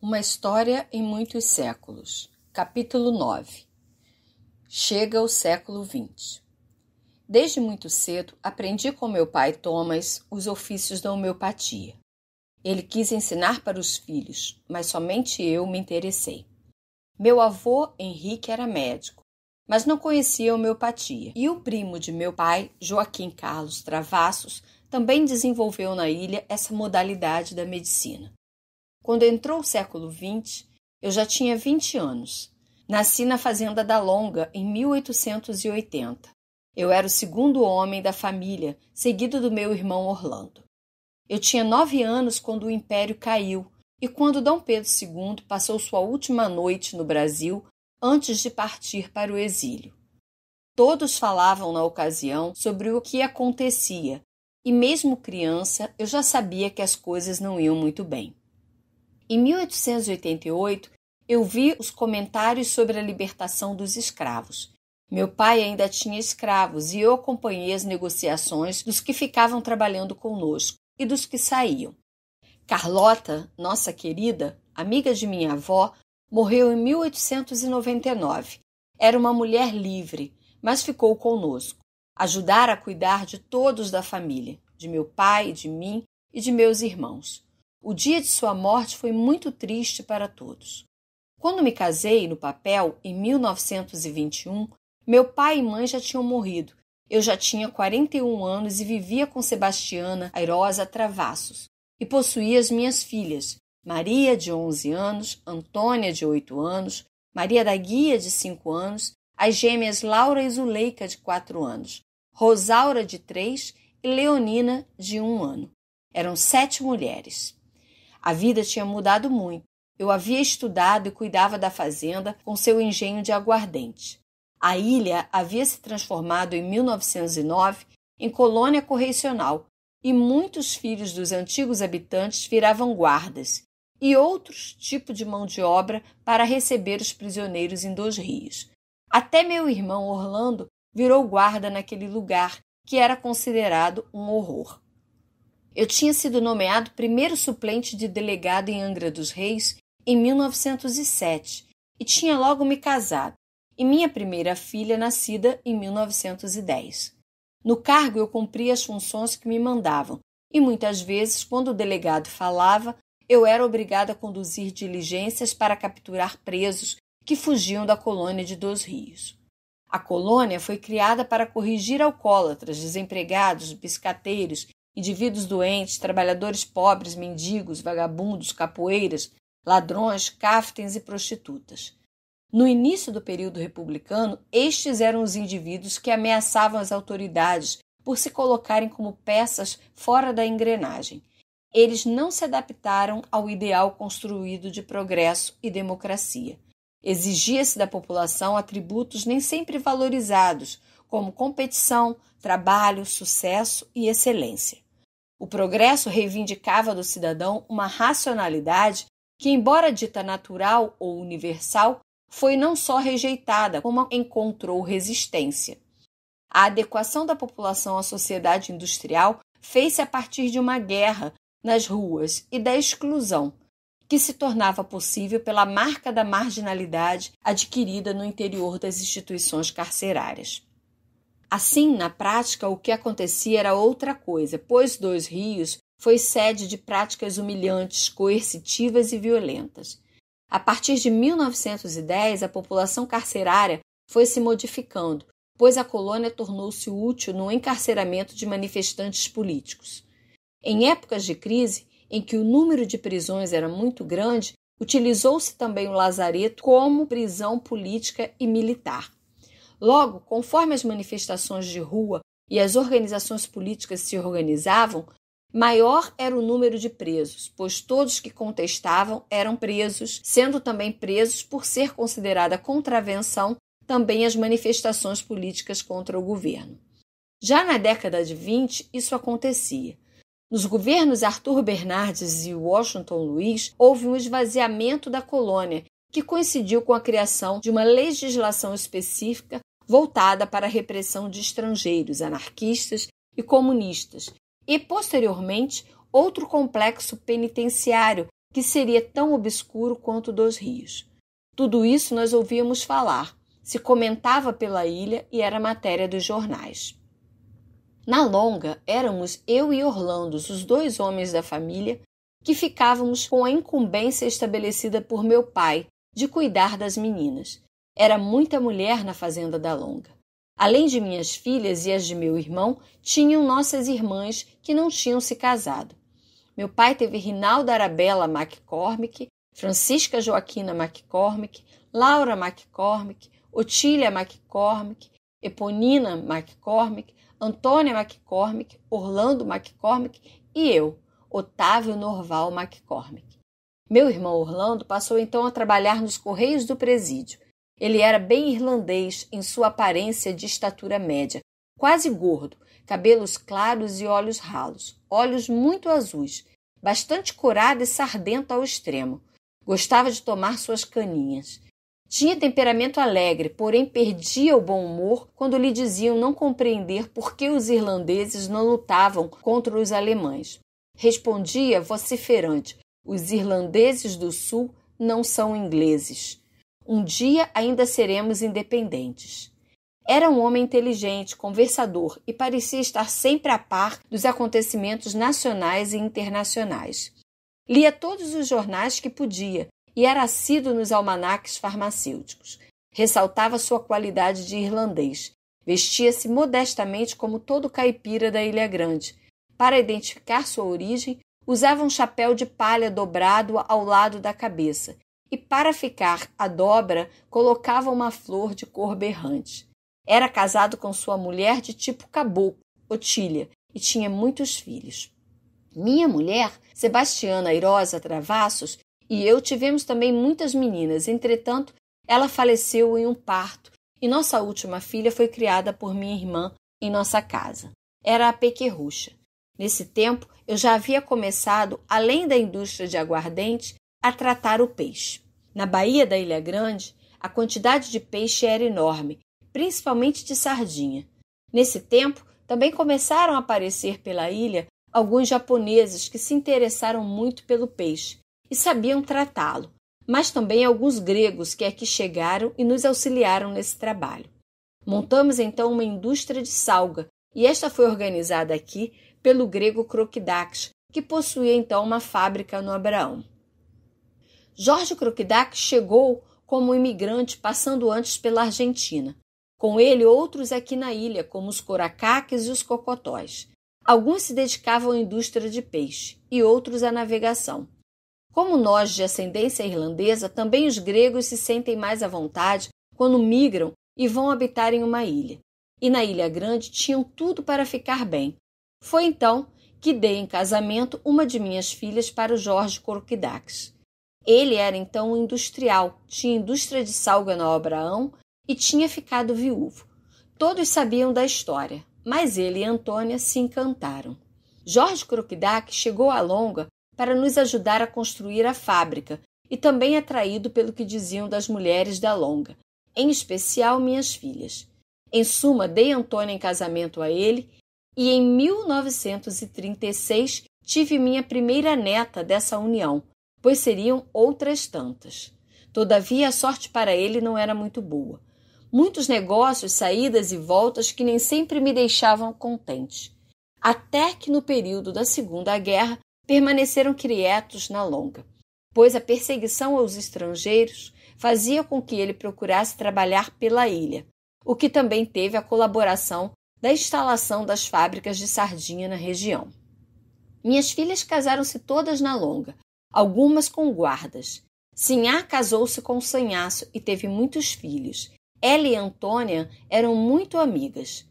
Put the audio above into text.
Uma história em muitos séculos. Capítulo 9. Chega o século XX. Desde muito cedo, aprendi com meu pai Thomas os ofícios da homeopatia. Ele quis ensinar para os filhos, mas somente eu me interessei. Meu avô, Henrique, era médico, mas não conhecia a homeopatia. E o primo de meu pai, Joaquim Carlos Travassos, também desenvolveu na ilha essa modalidade da medicina. Quando entrou o século XX, eu já tinha 20 anos. Nasci na fazenda da Longa, em 1880. Eu era o segundo homem da família, seguido do meu irmão Orlando. Eu tinha 9 anos quando o Império caiu e quando Dom Pedro II passou sua última noite no Brasil antes de partir para o exílio. Todos falavam na ocasião sobre o que acontecia e, mesmo criança, eu já sabia que as coisas não iam muito bem. Em 1888, eu vi os comentários sobre a libertação dos escravos. Meu pai ainda tinha escravos e eu acompanhei as negociações dos que ficavam trabalhando conosco e dos que saíam. Carlota, nossa querida, amiga de minha avó, morreu em 1899. Era uma mulher livre, mas ficou conosco. Ajudara a cuidar de todos da família, de meu pai, de mim e de meus irmãos. O dia de sua morte foi muito triste para todos. Quando me casei no papel, em 1921, meu pai e mãe já tinham morrido. Eu já tinha 41 anos e vivia com Sebastiana Airosa Travassos e possuía as minhas filhas, Maria, de 11 anos, Antônia, de 8 anos, Maria da Guia, de 5 anos, as gêmeas Laura e Zuleika, de 4 anos, Rosaura, de 3 e Leonina, de 1 ano. Eram 7 mulheres. A vida tinha mudado muito. Eu havia estudado e cuidava da fazenda com seu engenho de aguardente. A ilha havia se transformado em 1909 em colônia correcional e muitos filhos dos antigos habitantes viravam guardas e outros tipos de mão de obra para receber os prisioneiros em Dois Rios. Até meu irmão Orlando virou guarda naquele lugar que era considerado um horror. Eu tinha sido nomeado primeiro suplente de delegado em Angra dos Reis em 1907 e tinha logo me casado, e minha primeira filha nascida em 1910. No cargo eu cumpria as funções que me mandavam e muitas vezes, quando o delegado falava, eu era obrigada a conduzir diligências para capturar presos que fugiam da colônia de Dois Rios. A colônia foi criada para corrigir alcoólatras, desempregados, biscateiros, indivíduos doentes, trabalhadores pobres, mendigos, vagabundos, capoeiras, ladrões, caftens e prostitutas. No início do período republicano, estes eram os indivíduos que ameaçavam as autoridades por se colocarem como peças fora da engrenagem. Eles não se adaptaram ao ideal construído de progresso e democracia. Exigia-se da população atributos nem sempre valorizados, como competição, trabalho, sucesso e excelência. O progresso reivindicava do cidadão uma racionalidade que, embora dita natural ou universal, foi não só rejeitada, como encontrou resistência. A adequação da população à sociedade industrial fez-se a partir de uma guerra nas ruas e da exclusão, que se tornava possível pela marca da marginalidade adquirida no interior das instituições carcerárias. Assim, na prática, o que acontecia era outra coisa, pois Dois Rios foi sede de práticas humilhantes, coercitivas e violentas. A partir de 1910, a população carcerária foi se modificando, pois a colônia tornou-se útil no encarceramento de manifestantes políticos. Em épocas de crise, em que o número de prisões era muito grande, utilizou-se também o lazareto como prisão política e militar. Logo, conforme as manifestações de rua e as organizações políticas se organizavam, maior era o número de presos, pois todos que contestavam eram presos, sendo também presos por ser considerada contravenção também as manifestações políticas contra o governo. Já na década de 20, isso acontecia. Nos governos Arthur Bernardes e Washington Luiz, houve um esvaziamento da colônia, que coincidiu com a criação de uma legislação específica voltada para a repressão de estrangeiros, anarquistas e comunistas, e, posteriormente, outro complexo penitenciário que seria tão obscuro quanto o dos rios. Tudo isso nós ouvíamos falar, se comentava pela ilha e era matéria dos jornais. Na longa, éramos eu e Orlando, os 2 homens da família, que ficávamos com a incumbência estabelecida por meu pai de cuidar das meninas. Era muita mulher na fazenda da longa. Além de minhas filhas e as de meu irmão, tinham nossas irmãs que não tinham se casado. Meu pai teve Rinalda Arabella McCormick, Francisca Joaquina McCormick, Laura McCormick, Otília McCormick, Eponina McCormick, Antônia McCormick, Orlando McCormick e eu, Otávio Norval McCormick. Meu irmão Orlando passou então a trabalhar nos Correios do Presídio. Ele era bem irlandês em sua aparência de estatura média, quase gordo, cabelos claros e olhos ralos, olhos muito azuis, bastante corado e sardento ao extremo. Gostava de tomar suas caninhas. Tinha temperamento alegre, porém perdia o bom humor quando lhe diziam não compreender por que os irlandeses não lutavam contra os alemães. Respondia vociferante: os irlandeses do sul não são ingleses. Um dia ainda seremos independentes. Era um homem inteligente, conversador e parecia estar sempre a par dos acontecimentos nacionais e internacionais. Lia todos os jornais que podia e era assíduo nos almanaques farmacêuticos. Ressaltava sua qualidade de irlandês. Vestia-se modestamente como todo caipira da Ilha Grande. Para identificar sua origem, usava um chapéu de palha dobrado ao lado da cabeça e, para ficar à dobra, colocava uma flor de cor berrante. Era casado com sua mulher de tipo caboclo, Otília, e tinha muitos filhos. Minha mulher, Sebastiana Airosa Travassos, e eu tivemos também muitas meninas. Entretanto, ela faleceu em um parto e nossa última filha foi criada por minha irmã em nossa casa. Era a Pequerrucha. Nesse tempo, eu já havia começado, além da indústria de aguardente, a tratar o peixe. Na Baía da Ilha Grande, a quantidade de peixe era enorme, principalmente de sardinha. Nesse tempo, também começaram a aparecer pela ilha alguns japoneses que se interessaram muito pelo peixe e sabiam tratá-lo, mas também alguns gregos que aqui chegaram e nos auxiliaram nesse trabalho. Montamos então uma indústria de salga e esta foi organizada aqui pelo grego Croquidax, que possuía então uma fábrica no Abraão. Jorge Croquidax chegou como imigrante passando antes pela Argentina. Com ele outros aqui na ilha, como os coracaques e os cocotóis. Alguns se dedicavam à indústria de peixe e outros à navegação. Como nós, de ascendência irlandesa, também os gregos se sentem mais à vontade quando migram e vão habitar em uma ilha. E na Ilha Grande tinham tudo para ficar bem. Foi então que dei em casamento uma de minhas filhas para o Jorge Croquidax. Ele era então um industrial, tinha indústria de salga no Abraão e tinha ficado viúvo. Todos sabiam da história, mas ele e Antônia se encantaram. Jorge Croquidax chegou a Longa para nos ajudar a construir a fábrica e também atraído pelo que diziam das mulheres da Longa, em especial minhas filhas. Em suma, dei Antônia em casamento a ele e em 1936 tive minha primeira neta dessa união, pois seriam outras tantas. Todavia, a sorte para ele não era muito boa. Muitos negócios, saídas e voltas que nem sempre me deixavam contente. Até que no período da Segunda Guerra permaneceram quietos na Longa, pois a perseguição aos estrangeiros fazia com que ele procurasse trabalhar pela ilha, o que também teve a colaboração da instalação das fábricas de sardinha na região. Minhas filhas casaram-se todas na Longa, algumas com guardas. Sinhá casou-se com Sanhaço e teve muitos filhos. Ela e Antônia eram muito amigas.